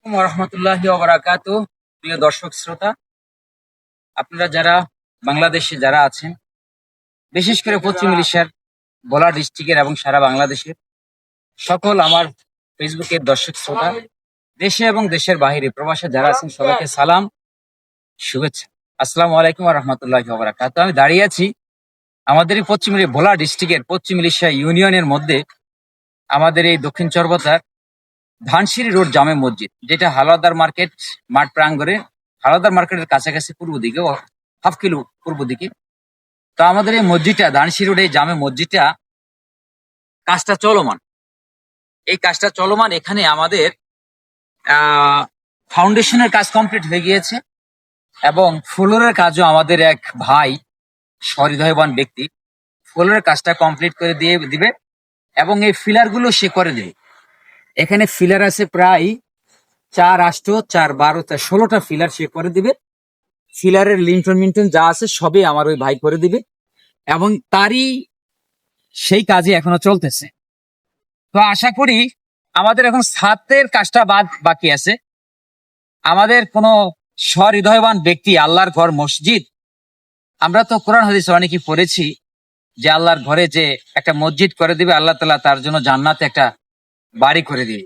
রহমতুল্লাহি ওবারাকাতু। প্রিয় দর্শক শ্রোতা, আপনারা যারা বাংলাদেশে যারা আছেন, বিশেষ করে পশ্চিম এশিয়ার ভোলা ডিস্ট্রিক্টের এবং সারা বাংলাদেশের সকল আমার ফেসবুকের দর্শক শ্রোতা, দেশে এবং দেশের বাইরে প্রবাসে যারা আছেন, সবাইকে সালাম, শুভেচ্ছা। আসসালামু আলাইকুম রহমতুল্লাহি ওবারাকাতু। আমি দাঁড়িয়ে আছি আমাদের এই পশ্চিম ভোলা ডিস্ট্রিক্টের পশ্চিম এশিয়া ইউনিয়নের মধ্যে, আমাদের এই দক্ষিণ চরবতার ধানসিঁড়ি রোড জামে মসজিদ, যেটা হালদার মার্কেট মাঠ প্রাঙ্গণে, হালদার মার্কেটের কাছাকাছি পূর্ব দিকে, ও হাফ কিলো পূর্ব দিকে। তো আমাদের এই মসজিদটা, ধানসিঁড়ি রোড এই জামে মসজিদটা কাজটা চলমান। এই কাজটা চলমান, এখানে আমাদের ফাউন্ডেশনের কাজ কমপ্লিট হয়ে গিয়েছে এবং ফ্লোরের কাজও আমাদের এক ভাই, সহৃদয়বান ব্যক্তি, ফ্লোরের কাজটা কমপ্লিট করে দিয়ে দিবে এবং এই ফিলার গুলো সে করে দেবে। এখানে ফিলার আছে প্রায় 4 8 4 12 16টা ফিলার সে করে দিবে। ফিলারের লিন্টন মিন্টন যা আছে সবই আমার ওই ভাই করে দিবে এবং তারই সেই কাজে এখনো চলতেছে। তো আশা করি আমাদের এখন ছাদের কাজটা বাকি আছে। আমাদের কোনো সহৃদয়বান ব্যক্তি, আল্লাহর ঘর মসজিদ, আমরা তো কোরআন হাদিসে অনেকেই পড়েছি যে আল্লাহর ঘরে যে একটা মসজিদ করে দিবে, আল্লাহ তাআলা তার জন্য জান্নাতে একটা বাড়ি করে দিবে।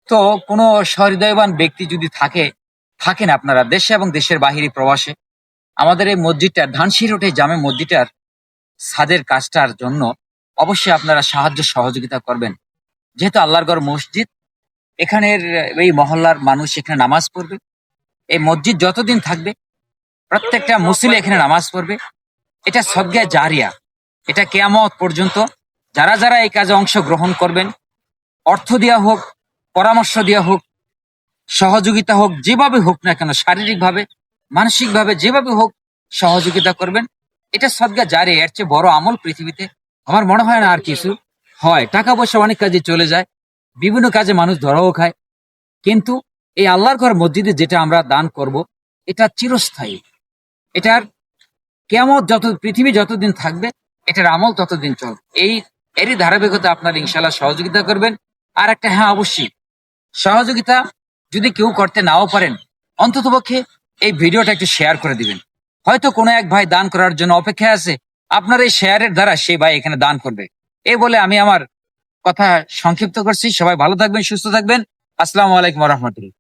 তো কোনো সহৃদয়বান ব্যক্তি যদি থাকেন আপনারা দেশে এবং দেশের বাহিরে প্রবাসে, আমাদের এই মসজিদটার, ধানসিঁড়ি রোডে জামে মসজিদটার ছাদের কাজটার জন্য অবশ্যই আপনারা সাহায্য সহযোগিতা করবেন। যেহেতু আল্লাহর ঘর মসজিদ, এখানের এই মহল্লার মানুষ এখানে নামাজ পড়বে। এই মসজিদ যতদিন থাকবে প্রত্যেকটা মুসলিম এখানে নামাজ পড়বে। এটা সদকায়ে জারিয়া, এটা কিয়ামত পর্যন্ত যারা যারা এই কাজে অংশগ্রহণ করবেন, অর্থ দেওয়া হোক, পরামর্শ দেওয়া হোক, সহযোগিতা হোক, যেভাবে হোক না কেন, শারীরিকভাবে মানসিকভাবে যেভাবে হোক সহযোগিতা করবেন। এটা সদকা জারিয়া, এর চেয়ে বড় আমল পৃথিবীতে আমার মনে হয় না আর কিছু হয়। টাকা পয়সা অনেক কাজে চলে যায়, বিভিন্ন কাজে মানুষ ধরাও খায়, কিন্তু এই আল্লাহর ঘর মসজিদে যেটা আমরা দান করব, এটা চিরস্থায়ী। এটার কিয়ামত পৃথিবী যতদিন থাকবে, এটার আমল ততদিন চলবে। এরই ধারাবাহিকতা আপনারা ইনশাআল্লাহ সহযোগিতা করবেন। আর একটা, হ্যাঁ অবশ্যই সহযোগিতা যদি কেউ করতে নাও পারেন, অন্ততপক্ষে এই ভিডিওটা একটু শেয়ার করে দিবেন। হয়তো কোনো এক ভাই দান করার জন্য অপেক্ষায় আছে, আপনার এই শেয়ারের দ্বারা সেই ভাই এখানে দান করবে। এই বলে আমি আমার কথা সংক্ষিপ্ত করছি। সবাই ভালো থাকবেন, সুস্থ থাকবেন। আসসালামু আলাইকুম রহমতুল্লাহ।